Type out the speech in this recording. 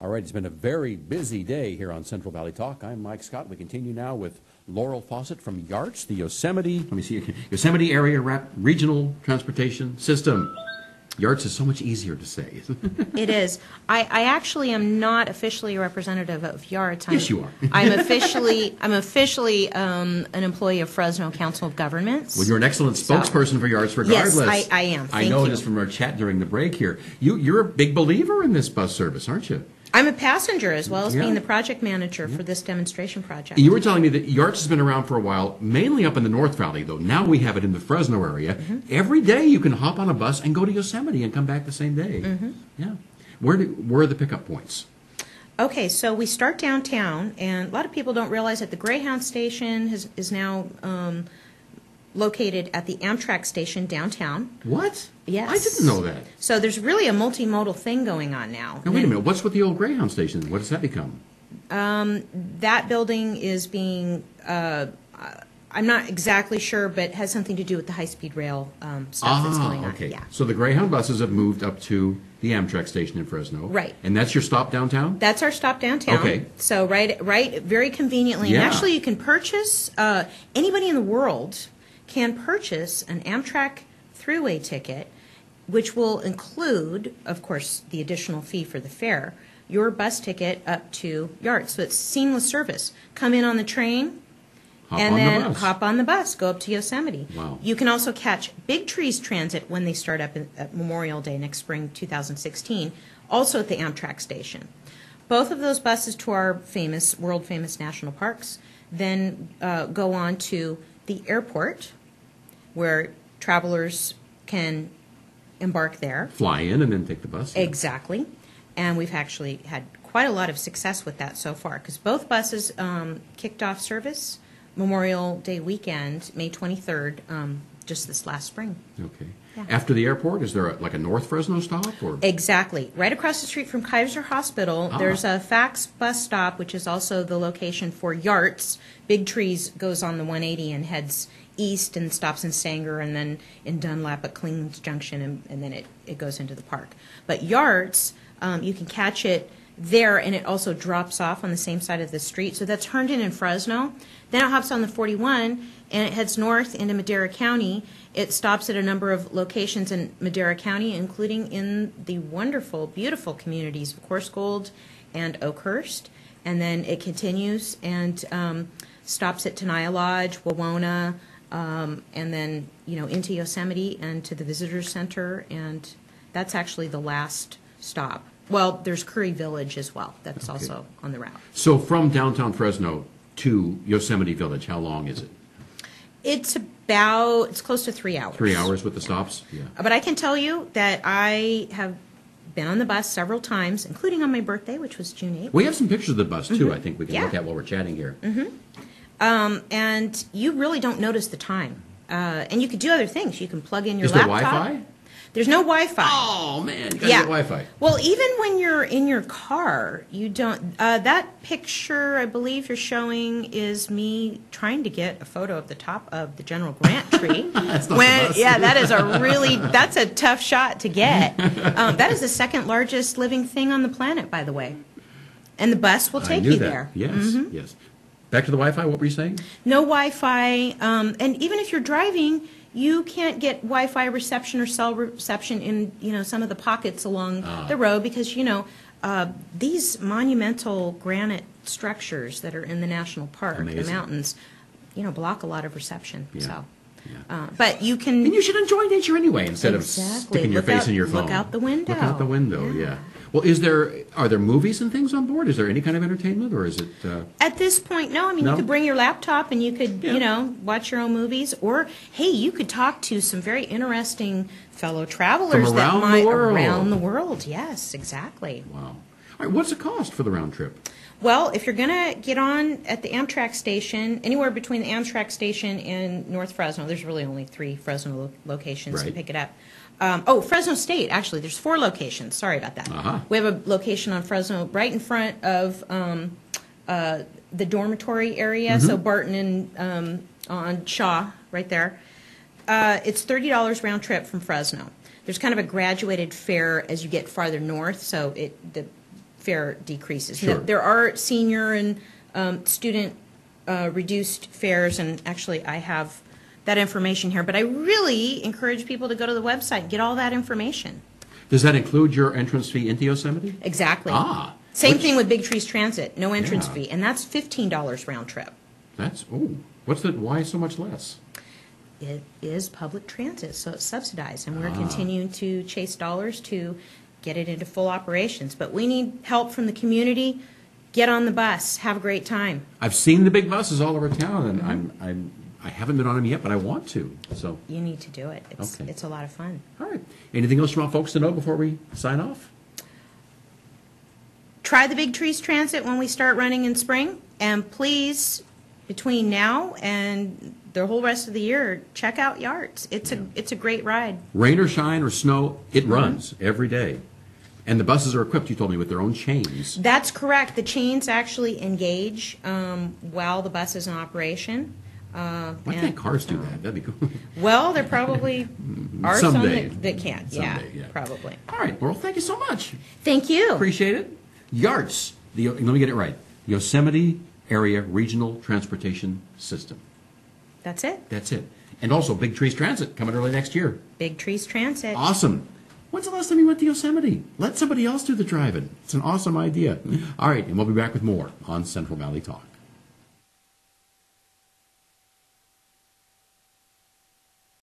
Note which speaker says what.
Speaker 1: All right, it's been a very busy day here on Central Valley Talk. I'm Mike Scott. We continue now with Laural Fawcett from YARTS, the Yosemite Area Regional Transportation System. YARTS is so much easier to say, isn't it?
Speaker 2: It is. I actually am not officially a representative of YARTS.
Speaker 1: Yes, you are.
Speaker 2: I'm officially an employee of Fresno Council of Governments.
Speaker 1: Well, you're an excellent spokesperson for YARTS regardless.
Speaker 2: Yes, I am.
Speaker 1: I know this from our chat during the break here. You're a big believer in this bus service, aren't you?
Speaker 2: I'm a passenger as well as being the project manager for this demonstration project.
Speaker 1: You were telling me that YARTS has been around for a while, mainly up in the North Valley, though. Now we have it in the Fresno area. Every day you can hop on a bus and go to Yosemite and come back the same day. Yeah. Where are the pickup points?
Speaker 2: Okay, so we start downtown, and a lot of people don't realize that the Greyhound station is now located at the Amtrak station downtown.
Speaker 1: What?
Speaker 2: Yes.
Speaker 1: I didn't know that.
Speaker 2: So there's really a multimodal thing going on now.
Speaker 1: Now, wait a minute. What's with the old Greyhound station? What does that become?
Speaker 2: That building is being, I'm not exactly sure, but has something to do with the high-speed rail stuff that's going on.
Speaker 1: Okay.
Speaker 2: Yeah.
Speaker 1: So the Greyhound buses have moved up to the Amtrak station in Fresno.
Speaker 2: Right.
Speaker 1: And that's your stop downtown?
Speaker 2: That's our stop downtown.
Speaker 1: Okay.
Speaker 2: So right, very conveniently.
Speaker 1: Yeah.
Speaker 2: And actually, you can purchase, anybody in the world can purchase an Amtrak throughway ticket, which will include, of course, the additional fee for the fare, your bus ticket up to YARTS. So it's seamless service. Come in on the train, hop on the bus, go up to Yosemite.
Speaker 1: Wow.
Speaker 2: You can also catch Big Trees Transit when they start up at Memorial Day next spring 2016, also at the Amtrak station. Both of those buses to our world-famous national parks then go on to the airport, where travelers can embark there.
Speaker 1: Fly in and then take the bus?
Speaker 2: Exactly. And we've actually had quite a lot of success with that so far, because both buses kicked off service Memorial Day weekend, May 23rd, just this last spring.
Speaker 1: Okay.
Speaker 2: Yeah.
Speaker 1: After the airport, is there like a North Fresno stop? Or?
Speaker 2: Exactly. Right across the street from Kaiser Hospital, there's a Fax bus stop, which is also the location for YARTS. Big Trees goes on the 180 and heads east and stops in Sanger and then in Dunlap at Kling's Junction, and then it goes into the park. But YARTS, you can catch it there, and it also drops off on the same side of the street. So that's Herndon and Fresno. Then it hops on the 41, and it heads north into Madera County. It stops at a number of locations in Madera County, including in the wonderful, beautiful communities of Coarsegold and Oakhurst. And then it continues and stops at Tenaya Lodge, Wawona, and then into Yosemite and to the Visitor Center, and that's actually the last stop. Well, there's Curry Village as well. That's also on the route.
Speaker 1: So from downtown Fresno to Yosemite Village, how long is it?
Speaker 2: It's close to 3 hours.
Speaker 1: 3 hours with the stops? Yeah.
Speaker 2: But I can tell you that I have been on the bus several times, including on my birthday, which was June 8th.
Speaker 1: We have some pictures of the bus, too, I think we can look at while we're chatting here.
Speaker 2: And you really don't notice the time. And you could do other things. You can plug in your
Speaker 1: Is there
Speaker 2: laptop.
Speaker 1: Wi-Fi?
Speaker 2: There's no Wi-Fi.
Speaker 1: Oh, man, you got to get Wi-Fi.
Speaker 2: Well, even when you're in your car, you don't. That picture, I believe you're showing, is me trying to get a photo of the top of the General Grant tree.
Speaker 1: That's not the bus.
Speaker 2: Yeah, that's a tough shot to get. That is the second largest living thing on the planet, by the way. And the bus will take you there.
Speaker 1: Yes, yes. Back to the Wi-Fi, what were you saying?
Speaker 2: No Wi-Fi, and even if you're driving, you can't get Wi-Fi reception or cell reception in some of the pockets along the road, because these monumental granite structures that are in the national park, the mountains, block a lot of reception.
Speaker 1: Yeah.
Speaker 2: So.
Speaker 1: Yeah.
Speaker 2: But you can.
Speaker 1: And you should enjoy nature anyway, instead of sticking your face in your phone.
Speaker 2: Look out the window.
Speaker 1: Look out the window. Yeah. Well, are there movies and things on board? Is there any kind of entertainment, or is it?
Speaker 2: At this point, no. I mean, you could bring your laptop and you could, watch your own movies, or hey, you could talk to some very interesting fellow travelers around the world. Yes, exactly.
Speaker 1: Wow. All right. What's the cost for the round trip?
Speaker 2: Well, if you're going to get on at the Amtrak station, anywhere between the Amtrak station and North Fresno, there's really only 3 Fresno locations to pick it up. Fresno State, actually. There's 4 locations. Sorry about that. We have a location on Fresno right in front of the dormitory area, so Barton and on Shaw, right there. It's $30 round trip from Fresno. There's kind of a graduated fare as you get farther north, so the fare decreases.
Speaker 1: Sure.
Speaker 2: There are senior and student reduced fares, and actually I have that information here, but I really encourage people to go to the website and get all that information.
Speaker 1: Does that include your entrance fee into Yosemite?
Speaker 2: Exactly.
Speaker 1: Same
Speaker 2: thing with Big Trees Transit, no entrance
Speaker 1: Yeah.
Speaker 2: fee, and that's $15 round trip.
Speaker 1: Why so much less?
Speaker 2: It is public transit, so it's subsidized, and we're continuing to chase dollars to get it into full operations. But we need help from the community. Get on the bus, have a great time.
Speaker 1: I've seen the big buses all over town, and I haven't been on them yet, but I want to. So
Speaker 2: You need to do it.
Speaker 1: Okay.
Speaker 2: It's a lot of fun.
Speaker 1: all right. Anything else you want folks to know before we sign off?
Speaker 2: Try the Big Trees Transit when we start running in spring, and please, between now and the whole rest of the year, check out YARTS. It's a great ride.
Speaker 1: Rain or shine or snow, it runs every day. And the buses are equipped, you told me, with their own chains.
Speaker 2: That's correct. The chains actually engage while the bus is in operation.
Speaker 1: Why can't cars do that? That'd be cool.
Speaker 2: Well, there probably are
Speaker 1: Someday.
Speaker 2: some that can't.
Speaker 1: Someday, yeah.
Speaker 2: Probably.
Speaker 1: All right, Laurel, thank you so much.
Speaker 2: Thank you.
Speaker 1: Appreciate it. YARTS, let me get it right. Yosemite Area Regional Transportation System.
Speaker 2: That's it.
Speaker 1: That's it. And also Big Trees Transit coming early next year.
Speaker 2: Big Trees Transit.
Speaker 1: Awesome. When's the last time you went to Yosemite? Let somebody else do the driving. It's an awesome idea. All right, and we'll be back with more on Central Valley Talk.